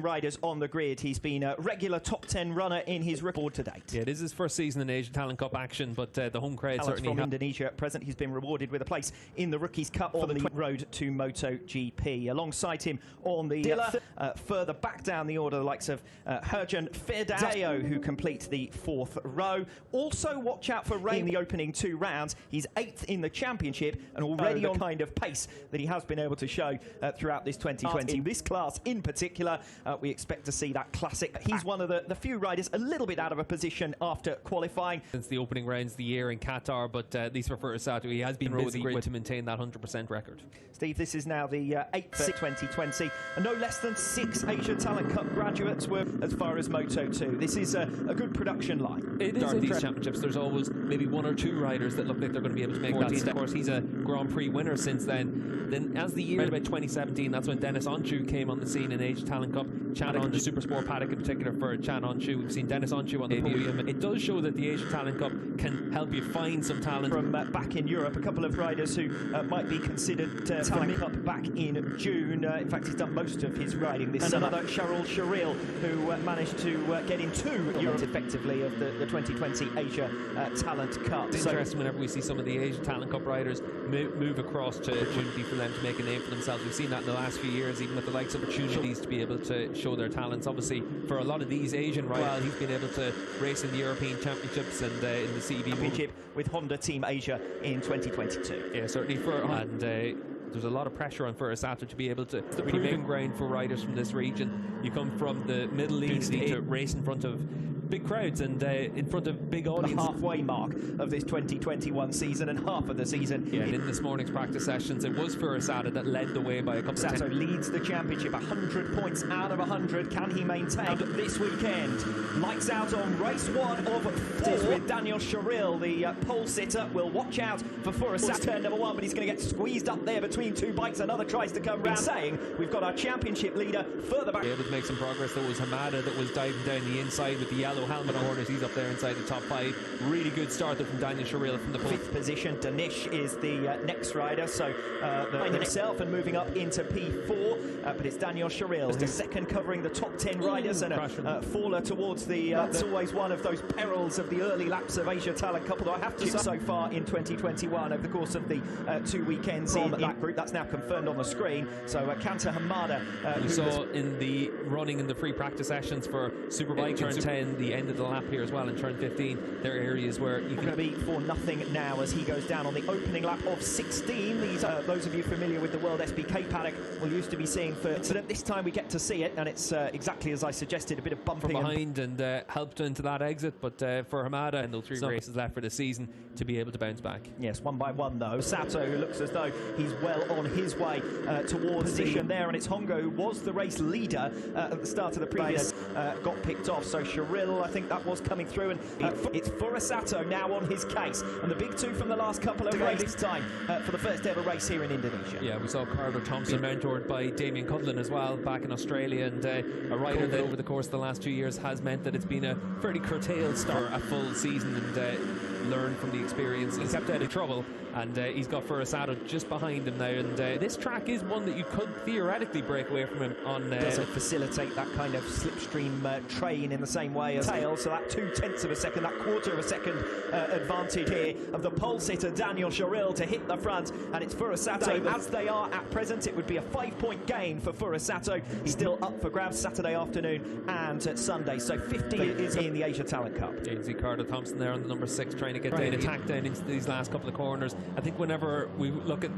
riders on the grid. He's been a regular top 10 runner in his record to date. Yeah, it is his first season in Asian Talent Cup action, but the home crowd certainly from Indonesia at present. He's been rewarded with a place in the Rookies Cup for the road to MotoGP. Alongside him on the further back down the order, the likes of Herjan Firdausi, who completes the 4th row. Also, watch out for Ray in the opening 2 rounds. He's 8th in the championship and already on the kind of pace that he has been able to show throughout this 2020. In this class in particular, we expect to see that classic. He's one of the few riders a little bit out of a position after qualifying. Since the opening rounds of the year in Qatar, but at least for Furusato, he has been busy to maintain that 100% record. Steve, this is now the 8th 2020, and no less than 6 Asia Talent Cup graduates were as far as Moto2. This is a good production line. It is these championships. There's always maybe 1 or 2 riders that look like they're going to be able to make that step. Of course, he's a Grand Prix winner since then. Then, as the year about 2017, that's when Dennis Onchu came on the scene in Asia Talent Cup. Chan Onchu, Super Sport paddock in particular for Chan Onchu. We've seen Dennis Onchu on the podium. It does show that the Asia Talent Cup can help you find some talent from back in Europe. A couple of riders who might be considered Talent Cup back in June. In fact, he's done most of his riding this summer. Another Charles Sharil, who managed to get into Europe effectively of the 2020 Asia Talent Cup. It's interesting whenever we see some of the Asia Talent Cup riders move across to opportunity for them to make a name for themselves. We've seen that in the last few years, even with the likes of opportunities to be able to show their talents. Obviously, for a lot of these Asian riders, he's been able to race in the European Championships and in the CEV Championship with Honda Team Asia in 2022. Yeah, certainly there's a lot of pressure on Furusato to be able to the proving ground for riders from this region. You come from the Middle East to race in front of big crowds and in front of big audiences. The halfway mark of this 2021 season and half of the season. Yeah, in this morning's practice sessions, it was Furusato that led the way by a couple of Sato leads the championship, 100 points out of 100. Can he maintain this weekend? Lights out on race 1 of 4 with Daniel Sharil, the pole sitter. Will watch out for Furusato, turn number 1, but he's going to get squeezed up there between 2 bikes. Another tries to come round. Saying we've got our championship leader further back. Able to make some progress. There was Hamada that was diving down the inside with the yellow helmet on corners. He's up there inside the top 5. Really good start there from Daniel Sharil from the 5th position. Danish is the next rider, so himself and moving up into P4. But it's Daniel Sharil, the second covering the top 10 riders, and a faller towards the. That's always one of those perils of the early laps of Asia Talent Cup. Although I have to say, so far in 2021, over the course of the 2 weekends in that group, that's now confirmed on the screen. So Kanta Hamada, you saw in the running in the free practice sessions for Superbike turn 10, the end of the lap here as well in turn 15. There are areas where you can be for nothing now as he goes down on the opening lap of 16. These are those of you familiar with the World SBK paddock will used to be seeing for. So this time we get to see it, and it's exactly as I suggested, a bit of bumping from behind and helped into that exit. But for Hamada, and the 3 races left for the season to be able to bounce back. Yes, 1 by 1 though. Sato, who looks as though he's well on his way towards position there, and it's Hongo who was the race leader at the start of the previous got picked off. So Sharil, I think that was coming through, and it's Furusato now on his case, and the big 2 from the last couple of races this time for the first ever race here in Indonesia. Yeah, we saw Carter Thompson mentored by Damien Cudlin as well back in Australia, and a rider that over the course of the last 2 years has meant that it's been a fairly curtailed start, a full season, and learned from the experience. He's kept out of trouble, and he's got Furusato just behind him now, and this track is one that you could theoretically break away from him on. Doesn't facilitate that kind of slipstream train in the same way as tail, so that 0.2 of a second, that 1/4 of a second advantage here of the pole sitter Daniel Sharil to hit the front, and it's Furusato. As they are at present, it would be a 5-point gain for Furusato. He's still up for grabs Saturday afternoon and Sunday, so 50 is in the Asia Talent Cup. You can see Carter Thompson there on the number 6 trying to get down, attack down into these last couple of corners. I think whenever we look at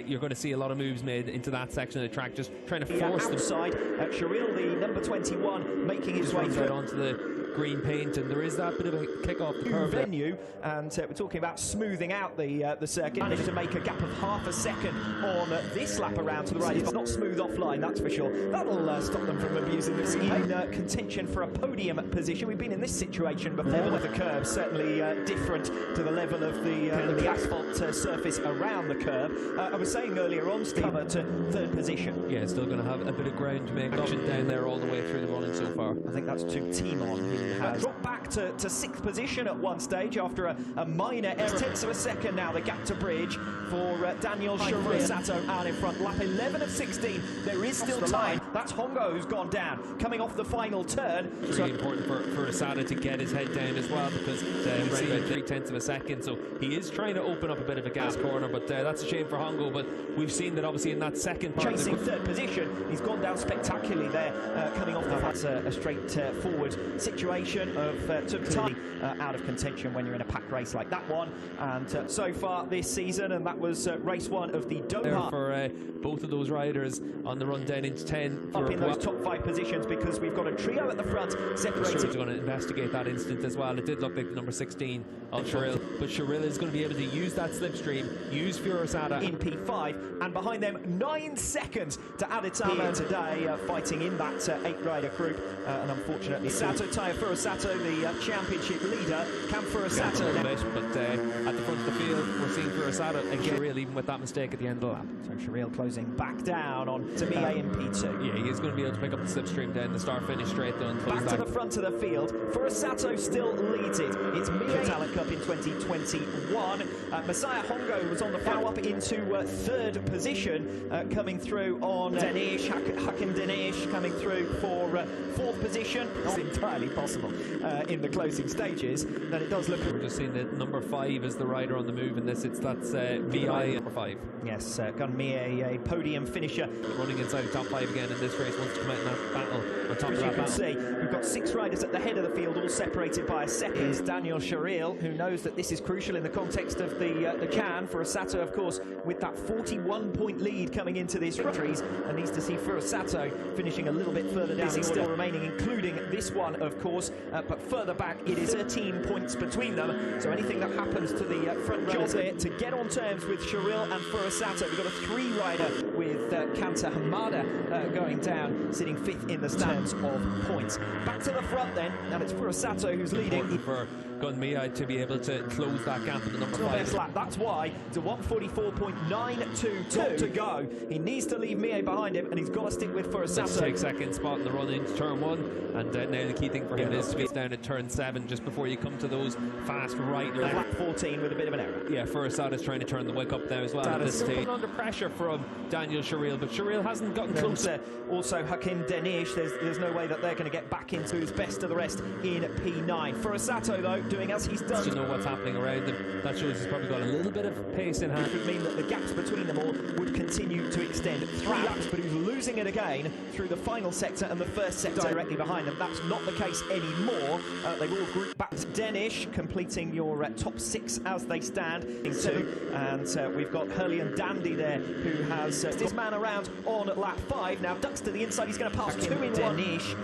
you're going to see a lot of moves made into that section of the track, just trying to force them. Outside, Sharil, the number 21, making his way through onto the green paint, and there is that bit of a kick off the curve venue, and we're talking about smoothing out the circuit. Managed to make a gap of half a second on this lap around to the right. It's not smooth offline, that's for sure. That'll stop them from abusing this in contention for a podium position. We've been in this situation before. The level of the curve certainly different to the level of the asphalt surface around the curve. I was saying earlier on, Steve, to 3rd position. Yeah, still going to have a bit of ground to make action down there all the way through the running so far. I think that's to Timon, who has dropped back back to 6th position at one stage after a minor error. Tenths of a second now, the gap to bridge for Daniel Sato out in front. Lap 11 of 16. There is still time. That's Hongo who's gone down, coming off the final turn. It's really important for Asada to get his head down as well, because we see about 3/10 of a second, so he is trying to open up a bit of a gas corner, but that's a shame for Hongo. But we've seen that obviously in that second part, chasing 3rd position, he's gone down spectacularly there, coming off the that's a straightforward situation of totally out of contention when you're in a pack race like that one. And so far this season, and that was race 1 of the Doha. For both of those riders on the run down into 10 up in those top 5 positions, because we've got a trio at the front separated. Sure, going to investigate that incident as well. It did look like the number 16 of Shiril, but Shiril is going to be able to use that slipstream, use Furasada in P5, and behind them 9 seconds to Idemitsu today, fighting in that 8-rider group, and unfortunately Taya Furusato, the championship leader. Can Furusato but at the front of the field we're seeing Furusato and Shiril even with that mistake at the end of the lap. So Shiril closing back down on to Mie in P2. Yeah, he is going to be able to pick up the slipstream down the start-finish straight though. Back to the front of the field, Furusato still leads it. It's Mie Talent Cup in 2021. Messiah Hongo was on the foul up into 3rd position, coming through on Danish. Hakim Danish coming through for 4th position. It's entirely possible in the closing stages. Then it does look. We're just seeing that number 5 is the rider on the move in this. That's VI number 5. Yes, Gun Mie, a podium finisher, running inside the top 5 again in this race. Wants to come out in that battle. On top as of that you can see, we've got 6 riders at the head of the field, all separated by a second. Is Daniel Shiril, who knows that this is crucial in the context of the can. Furusato, of course, with that 41-point lead coming into this race, and needs to see Furusato finishing a little bit further down the order, still remaining, including this one, of course, but further back it is 13 points between them. So anything that happens to the front runners there to get on terms with Shiril and Furusato. We've got a 3-rider with Kanta Hamada going down, sitting 5th in the stands of points. Back to the front then, and it's Furusato who's leading. For Gun Mie to be able to close that gap at the number 5. Lap. That's why it's a 1:44.922 to go. He needs to leave Mie behind him, and he's got to stick with Furusato. Take second spot in the run into turn 1, and now the key thing for him is to be down at turn 7 just before you come to those fast right left. Lap 14 with a bit of an error. Yeah, Furasada's trying to turn the wick up now as well at this stage. Under pressure from Daniel Shiril, but Shiril hasn't gotten closer. Also Hakim Danish, there's no way that they're going to get back into his best of the rest in P9. Furusato though, doing as he's done. To know what's happening around him, that shows he's probably got a little bit of pace in hand. Which would mean that the gaps between them all would continue to extend. 3 laps, but he's losing it again through the final sector and the first sector directly behind them. That's not the case anymore. They've all grouped back to Danish, completing your top 6 as they stand. And we've got Hurley and Dandy there, who has this man around on lap 5. Now ducks to the inside, he's going to pass 2 in 1. Danish,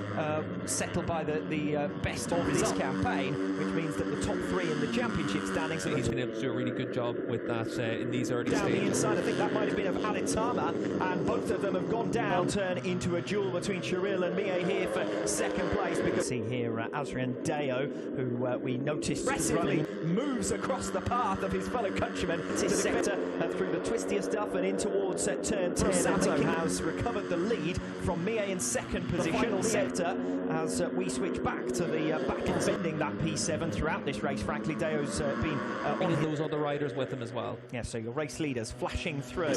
settled by the best of this campaign, which means that the top 3 in the championship standings. He's been able to do a really good job with that in these early stages. Down the inside, I think that might have been of Idemitsu, and both of them have gone down. Turn into a duel between Shiril and Mie here for 2nd place. Because see here, Azrian Deo, who we noticed aggressively moves across the path of his fellow countrymen to the sector through the twistier stuff and in towards turn 10. Sato has recovered the lead from Mie in 2nd position sector as we switch back to the back and bending that P7 throughout this race. Frankly, Deo's been on those other riders with him as well. Yeah, so your race leaders flashing through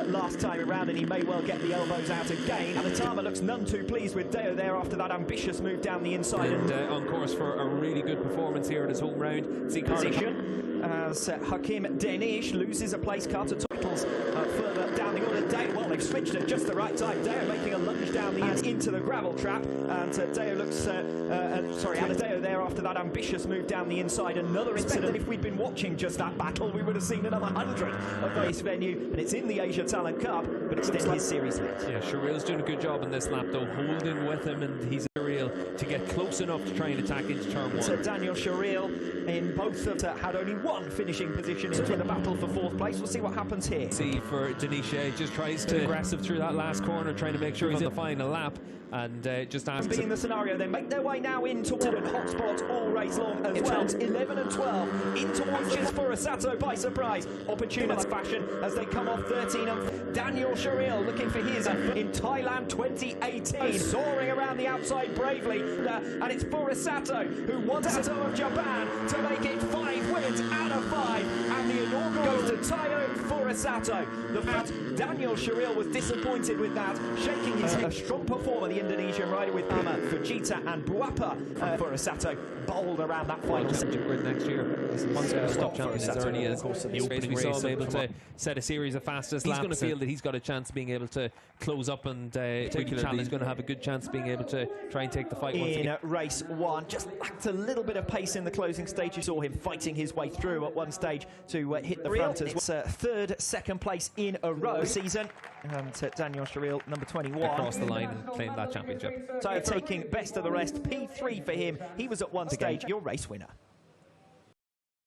last time around, and he may well get the elbows out again. Idemitsu looks none too pleased with Deo there after that ambitious move down the inside. And on course for a really good performance here at his home round. See position as Hakim Danish loses a place. Carter titles further down the order. Deo, well, they've switched at just the right time. Deo making a lunge down the into the gravel trap, and Deo looks Deo there after that ambitious move down the inside. Another incident. If we'd been watching just that battle, we would have seen another 100 of this venue, and it's in the Asia Talent Cup, but it's still his series lead. Yeah, Shiril's doing a good job in this lap though, holding with him, and he's Shiril to get close enough to try and attack into turn 1. So Daniel Shiril in both had only 1 finishing position in the battle for 4th place. We'll see what happens here. See for Danish cliche, just tries to aggressive through that last corner, trying to make sure he's in the final lap, and just asks. Being the scenario, they make their way now into a hotspot all race long as well. 11 and 12 in towards Furusato by surprise. Opportunist fashion as they come off 13 and Daniel Sharil looking for his in Thailand 2018. Soaring around the outside bravely, and it's Furusato who wants Sato of Japan to make it 5 wins out of 5, and the inaugural goes to Tayo Furusato. The first Daniel Sharil was disappointed with that, shaking his head. A strong performer, the Indonesian rider with Ama, Fujita and Buapa. Furusato bowled around that final grid next year. Once going to stop champions as early as the opening race, able to set a series of fastest laps. He's going to feel that he's got a chance of being able to close up, and particularly he's going to have a good chance of being able to try and take the fight once again. In race 1, just lacked a little bit of pace in the closing stage. You saw him fighting his way through at one stage to hit the front as well. It's third, second place in a row season. And Daniel Sharil, number 21. Across the line and claimed that championship. So taking best of the rest, P3 for him. He was at one stage your race winner.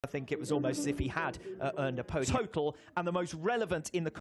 I think it was almost as if he had earned a podium total, and the most relevant in the